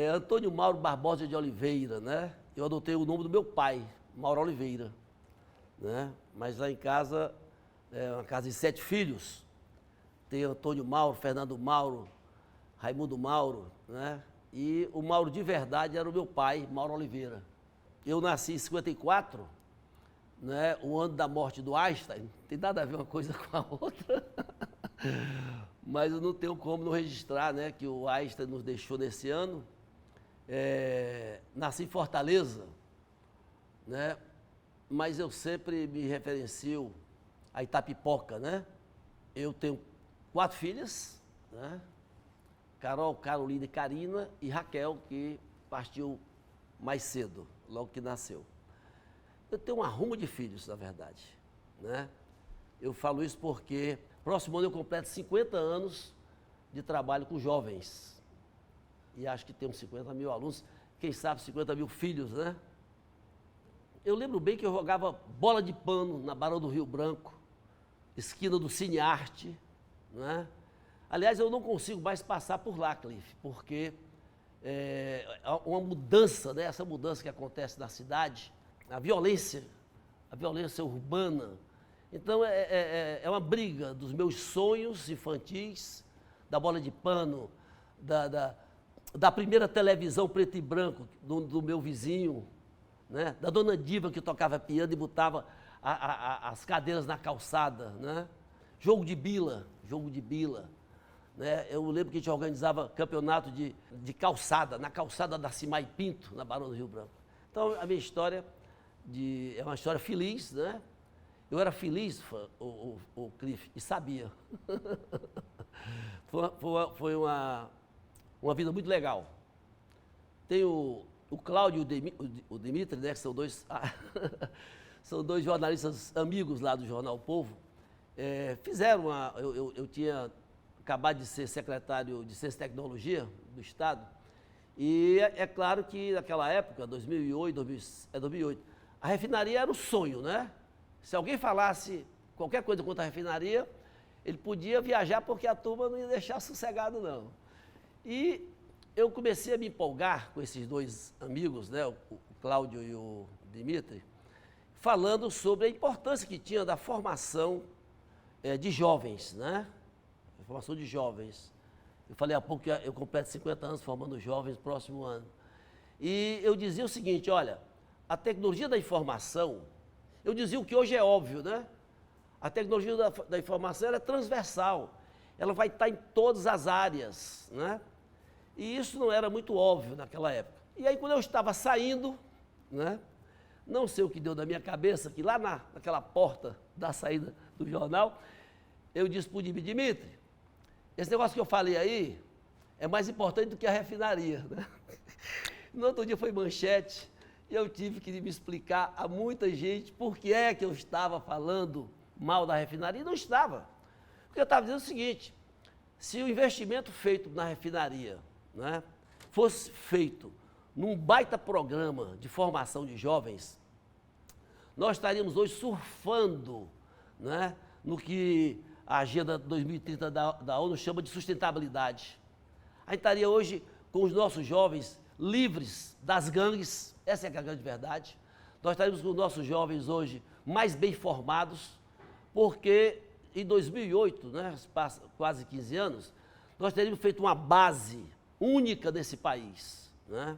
Antônio Mauro Barbosa de Oliveira, né? Eu adotei o nome do meu pai, Mauro Oliveira, né? Mas lá em casa, é uma casa de 7 filhos. Tem Antônio Mauro, Fernando Mauro, Raimundo Mauro, né? E o Mauro de verdade era o meu pai, Mauro Oliveira. Eu nasci em 54, né? O ano da morte do Einstein, não tem nada a ver uma coisa com a outra. Mas eu não tenho como não registrar, né, que o Einstein nos deixou nesse ano. Nasci em Fortaleza, né? Mas eu sempre me referencio a Itapipoca, né? Eu tenho 4 filhas, né? Carol, Carolina e Karina, e Raquel, que partiu mais cedo, logo que nasceu. Eu tenho um arrumo de filhos, na verdade, né? Eu falo isso porque próximo ano eu completo 50 anos de trabalho com jovens. E acho que temos 50 mil alunos, quem sabe 50 mil filhos, né? Eu lembro bem que eu jogava bola de pano na Barão do Rio Branco, esquina do Cinearte, né? Aliás, eu não consigo mais passar por lá, Cliff, porque uma mudança, né? Essa mudança que acontece na cidade, a violência urbana. Então, é uma briga dos meus sonhos infantis, da bola de pano, da primeira televisão preto e branco do meu vizinho, né? Da dona Diva, que tocava piano e botava as cadeiras na calçada, né? Jogo de bila, né? Eu lembro que a gente organizava campeonato de calçada, na calçada da Cimai Pinto, na Barão do Rio Branco. Então, a minha história é uma história feliz, né? Eu era feliz, o Cliff, e sabia. Foi uma vida muito legal. Tem o Cláudio e o Dimitri, né, que são são dois jornalistas amigos lá do Jornal O Povo. Eu tinha acabado de ser secretário de Ciência e Tecnologia do Estado, e é claro que naquela época, 2008, a refinaria era o sonho, né? Se alguém falasse qualquer coisa contra a refinaria, ele podia viajar porque a turma não ia deixar sossegado, não. E eu comecei a me empolgar com esses dois amigos, né, o Cláudio e o Dimitri, falando sobre a importância que tinha da formação de jovens, né? Formação de jovens. Eu falei há pouco que eu completo 50 anos formando jovens no próximo ano. E eu dizia o seguinte, olha, a tecnologia da informação, eu dizia o que hoje é óbvio, né? A tecnologia da informação ela é transversal, ela vai estar em todas as áreas, né? E isso não era muito óbvio naquela época. E aí quando eu estava saindo, né? Não sei o que deu na minha cabeça, que lá naquela porta da saída do jornal, eu disse para o Dimitri, esse negócio que eu falei aí é mais importante do que a refinaria, né? No outro dia foi manchete e eu tive que me explicar a muita gente por que é que eu estava falando mal da refinaria. E não estava. Porque eu estava dizendo o seguinte, se o investimento feito na refinaria, né, fosse feito num baita programa de formação de jovens, nós estaríamos hoje surfando, né, no que a Agenda 2030 da ONU chama de sustentabilidade. A gente estaria hoje com os nossos jovens livres das gangues, essa é a grande verdade. Nós estaríamos com os nossos jovens hoje mais bem formados, porque em 2008, né, quase 15 anos, nós teríamos feito uma base única nesse país, né?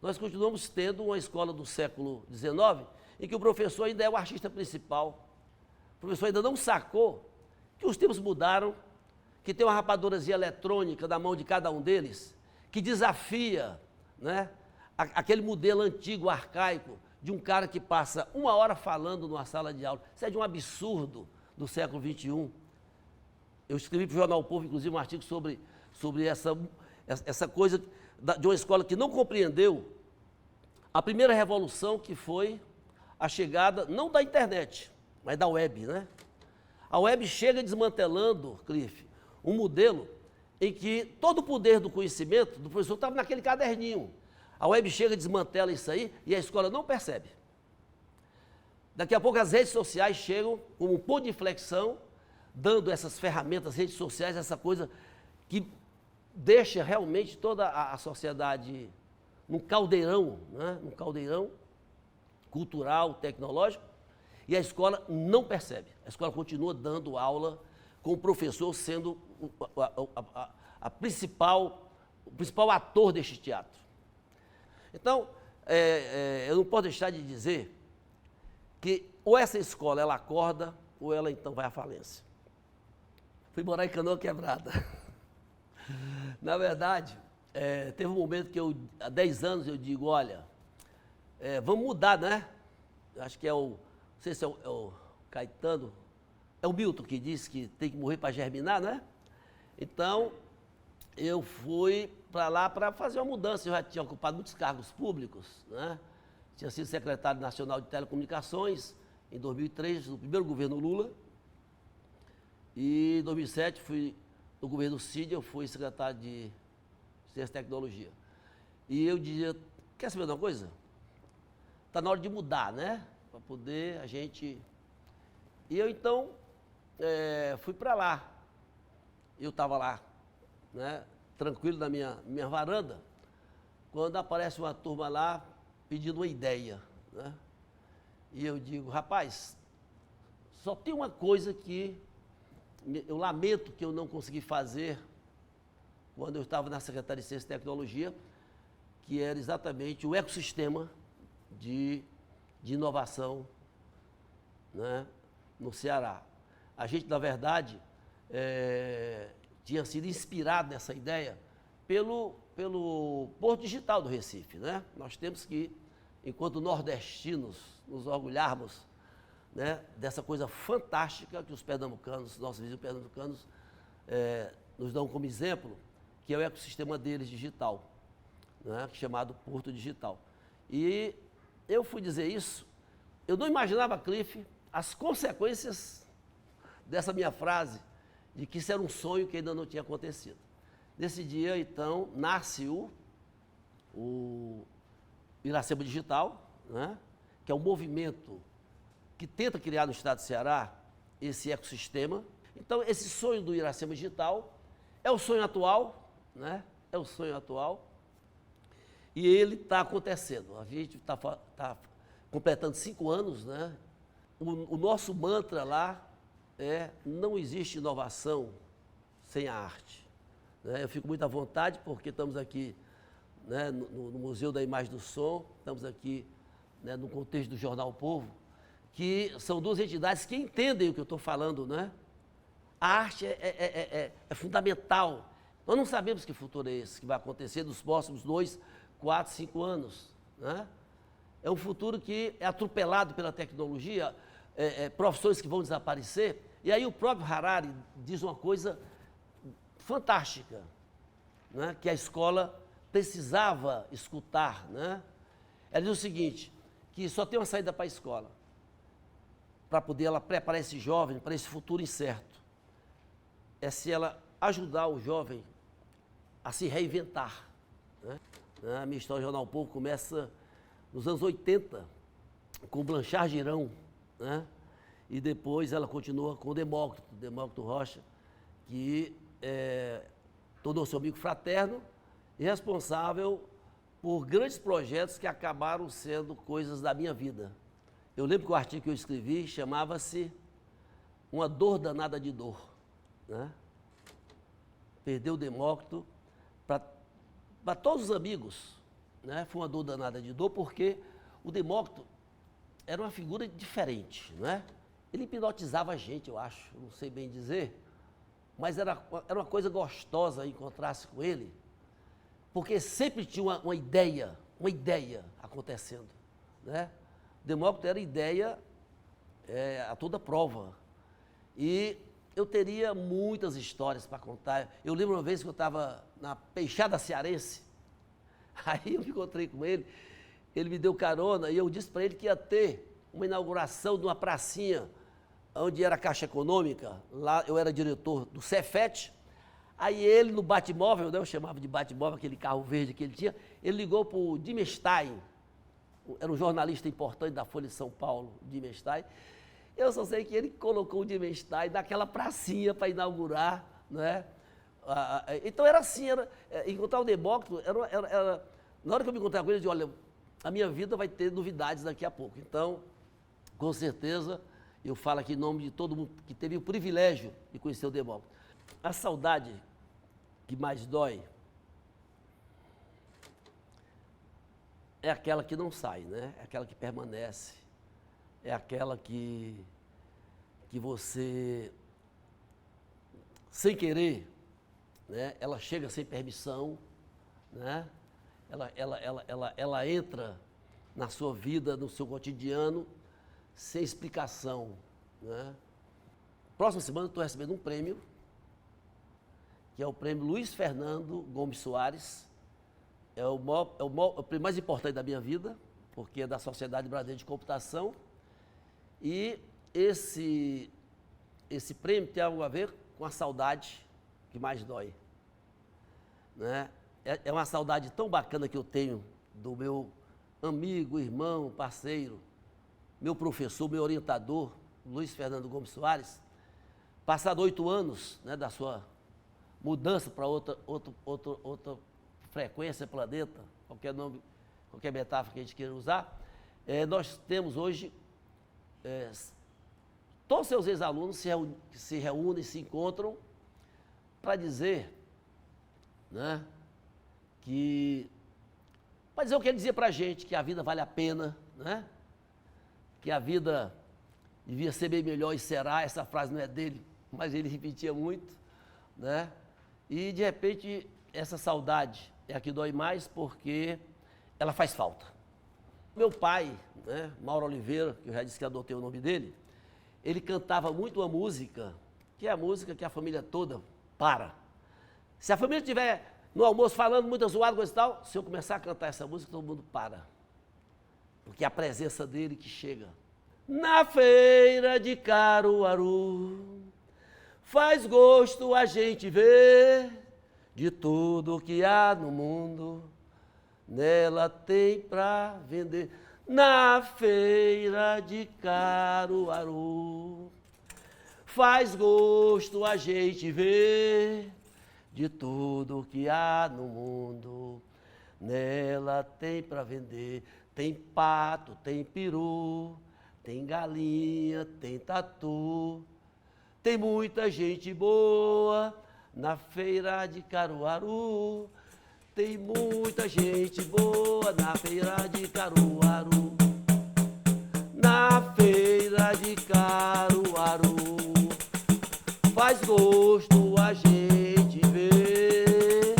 Nós continuamos tendo uma escola do século XIX, em que o professor ainda é o artista principal. O professor ainda não sacou que os tempos mudaram, que tem uma rapadurazinha eletrônica na mão de cada um deles, que desafia, né, aquele modelo antigo, arcaico, de um cara que passa 1 hora falando numa sala de aula. Isso é de um absurdo do século XXI. Eu escrevi para o Jornal O Povo, inclusive, um artigo sobre essa coisa de uma escola que não compreendeu a primeira revolução, que foi a chegada, não da internet, mas da web, né? A web chega desmantelando, Cliff, um modelo em que todo o poder do conhecimento do professor estava naquele caderninho. A web chega, desmantela isso aí e a escola não percebe. Daqui a pouco as redes sociais chegam como um ponto de inflexão, dando essas ferramentas, redes sociais, essa coisa que deixa realmente toda a sociedade num caldeirão, né? Num caldeirão cultural, tecnológico, e a escola não percebe. A escola continua dando aula com o professor sendo o principal ator deste teatro. Então, eu não posso deixar de dizer que ou essa escola ela acorda ou ela então vai à falência. Fui morar em Canoa Quebrada. Na verdade, teve um momento que há 10 anos eu digo, olha, vamos mudar, né? Acho que não sei se é o Caetano, é o Milton que disse que tem que morrer para germinar, né? Então, eu fui para lá para fazer uma mudança. Eu já tinha ocupado muitos cargos públicos, né? Tinha sido secretário nacional de telecomunicações em 2003, no primeiro governo Lula. E em 2007, no governo Cid, eu fui secretário de Ciência e Tecnologia. E eu dizia, quer saber de uma coisa? Está na hora de mudar, né? Para poder a gente... E eu, então, fui para lá. Eu estava lá, né, tranquilo na minha varanda, quando aparece uma turma lá pedindo uma ideia, né? E eu digo, rapaz, só tem uma coisa que eu lamento que eu não consegui fazer quando eu estava na Secretaria de Ciência e Tecnologia, que era exatamente o ecossistema de inovação, né, no Ceará. A gente, na verdade, tinha sido inspirado nessa ideia pelo Porto Digital do Recife, né? Nós temos que, enquanto nordestinos, nos orgulharmos, né, dessa coisa fantástica que os pernambucanos, nossos vizinhos pernambucanos, nos dão como exemplo, que é o ecossistema deles digital, né, chamado Porto Digital. E eu fui dizer isso, eu não imaginava, Cliff, as consequências dessa minha frase, de que isso era um sonho que ainda não tinha acontecido. Nesse dia, então, nasce o Iracema Digital, né, que é um movimento que tenta criar no estado do Ceará esse ecossistema. Então, esse sonho do Iracema Digital é o sonho atual, né? É o sonho atual. E ele está acontecendo. A gente está completando 5 anos, né? O nosso mantra lá não existe inovação sem a arte. Né? Eu fico muito à vontade porque estamos aqui, né, no Museu da Imagem do Som, estamos aqui, né, no contexto do Jornal O Povo, que são duas entidades que entendem o que eu estou falando, né? A arte é fundamental. Nós não sabemos que futuro é esse que vai acontecer nos próximos 2, 4, 5 anos, né? É um futuro que é atropelado pela tecnologia, profissões que vão desaparecer. E aí o próprio Harari diz uma coisa fantástica, né, que a escola precisava escutar, né? Ela diz o seguinte, que só tem uma saída para a escola, para poder ela preparar esse jovem para esse futuro incerto. É se ela ajudar o jovem a se reinventar, né? A minha história do Jornal O Povo começa nos anos 80, com Blanchard Girão, né? E depois ela continua com o Demócrito Rocha, que tornou-se amigo fraterno e responsável por grandes projetos que acabaram sendo coisas da minha vida. Eu lembro que o artigo que eu escrevi chamava-se Uma Dor Danada de Dor, né? Perdeu o Demócrito para todos os amigos, né? Foi uma dor danada de dor porque o Demócrito era uma figura diferente, né? Ele hipnotizava a gente, eu acho, não sei bem dizer, mas era uma coisa gostosa encontrar-se com ele, porque sempre tinha uma ideia acontecendo, né? O Demócrito era ideia a toda prova. E eu teria muitas histórias para contar. Eu lembro uma vez que eu estava na Peixada Cearense, aí eu me encontrei com ele me deu carona e eu disse para ele que ia ter uma inauguração de uma pracinha onde era a Caixa Econômica, lá eu era diretor do Cefet. Aí ele, no Batmóvel, né, eu chamava de Batmóvel, aquele carro verde que ele tinha, ele ligou para o Dimestein, era um jornalista importante da Folha de São Paulo, Dimestein. Eu só sei que ele colocou o Dimestein naquela pracinha para inaugurar, né, Então era assim, encontrar o Demócrito, na hora que eu me encontrar com ele, eu disse, olha, a minha vida vai ter novidades daqui a pouco. Então, com certeza, eu falo aqui em nome de todo mundo que teve o privilégio de conhecer o Demócrito. A saudade que mais dói é aquela que não sai, né? É aquela que permanece, é aquela que você, sem querer, né? Ela chega sem permissão, né? Ela entra na sua vida, no seu cotidiano, sem explicação, né? Próxima semana eu estou recebendo um prêmio, que é o prêmio Luiz Fernando Gomes Soares. É o prêmio mais importante da minha vida, porque é da Sociedade Brasileira de Computação. E esse prêmio tem algo a ver com a saudade que mais dói, né? É uma saudade tão bacana que eu tenho do meu amigo, irmão, parceiro, meu professor, meu orientador, Luiz Fernando Gomes Soares. Passado 8 anos, né, da sua mudança para outra frequência, planeta, qualquer nome, qualquer metáfora que a gente queira usar, nós temos hoje, todos os seus ex-alunos se reúnem, se encontram para dizer, né, para dizer o que ele dizia para a gente, que a vida vale a pena, né, que a vida devia ser bem melhor e será, essa frase não é dele, mas ele repetia muito, né, e de repente essa saudade é a que dói mais porque ela faz falta. Meu pai, né, Mauro Oliveira, que eu já disse que adotei o nome dele, ele cantava muito uma música, que é a música que a família toda para. Se a família estiver no almoço falando muita zoada, coisa e tal, se eu começar a cantar essa música, todo mundo para. Porque é a presença dele que chega. Na feira de Caruaru, faz gosto a gente ver de tudo que há no mundo, nela tem pra vender. Na feira de Caruaru, faz gosto a gente ver de tudo que há no mundo, nela tem pra vender. Tem pato, tem peru, tem galinha, tem tatu, tem muita gente boa na feira de Caruaru. Tem muita gente boa na feira de Caruaru. Na feira de Caruaru, faz gosto a gente ver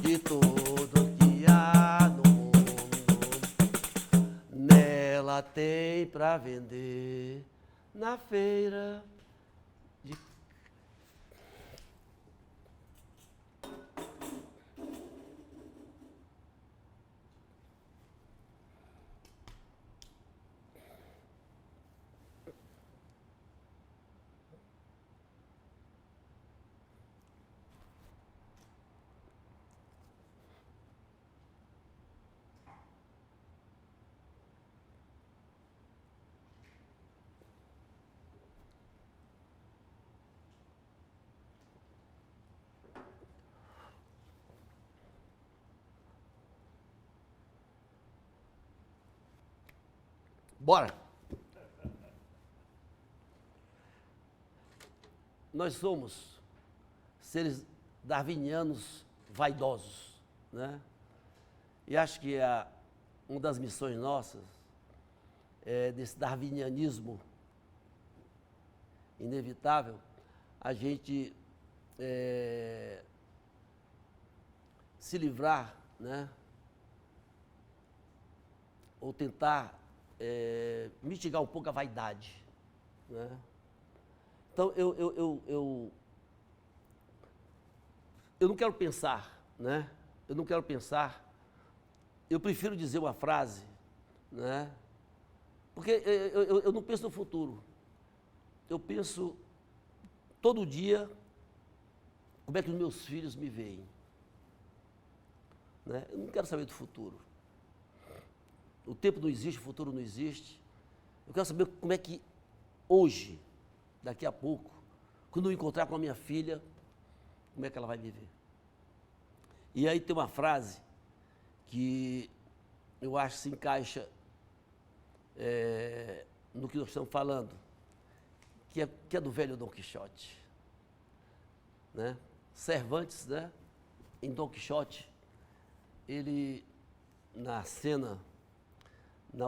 de tudo que há no mundo, nela tem pra vender. Na feira de Bora! Nós somos seres darwinianos vaidosos, né? E acho que uma das missões nossas é desse darwinianismo inevitável, a gente se livrar, né? Ou tentar mitigar um pouco a vaidade, né? Então, eu não quero pensar, né? Eu não quero pensar, eu prefiro dizer uma frase, né? Porque eu não penso no futuro, eu penso todo dia como é que os meus filhos me veem, né? Eu não quero saber do futuro. O tempo não existe, o futuro não existe. Eu quero saber como é que hoje, daqui a pouco, quando eu encontrar com a minha filha, como é que ela vai viver? E aí tem uma frase que eu acho que se encaixa no que nós estamos falando, que é do velho Dom Quixote. Né? Cervantes, né? Em Dom Quixote, ele, na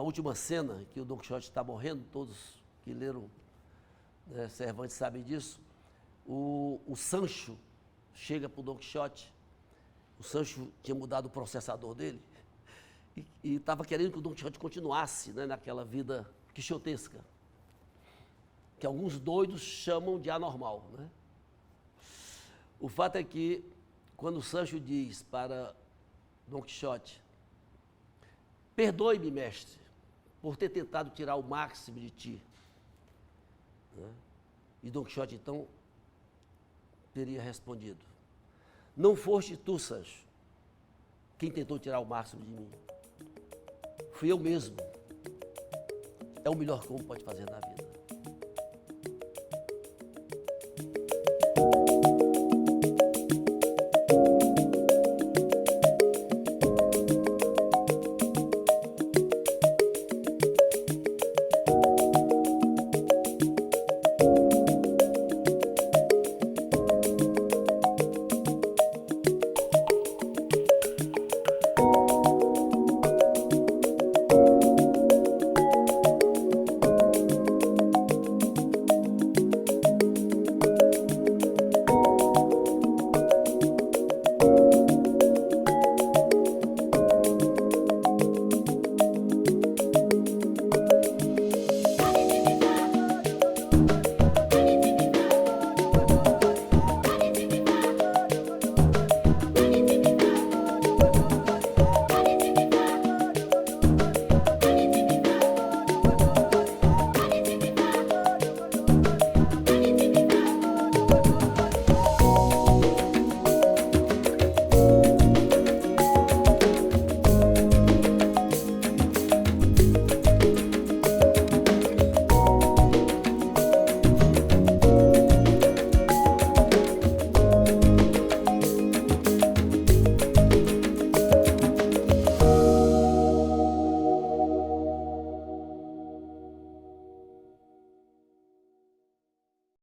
última cena, que o Dom Quixote está morrendo, todos que leram, né, Cervantes sabem disso, o Sancho chega para o Dom Quixote. O Sancho tinha mudado o processador dele e estava querendo que o Dom Quixote continuasse, né, naquela vida quixotesca, que alguns doidos chamam de anormal. Né? O fato é que, quando o Sancho diz para Dom Quixote: perdoe-me, mestre, por ter tentado tirar o máximo de ti. Né? E Dom Quixote, então, teria respondido: não foste tu, Sancho, quem tentou tirar o máximo de mim. Fui eu mesmo. É o melhor que um pode fazer na vida.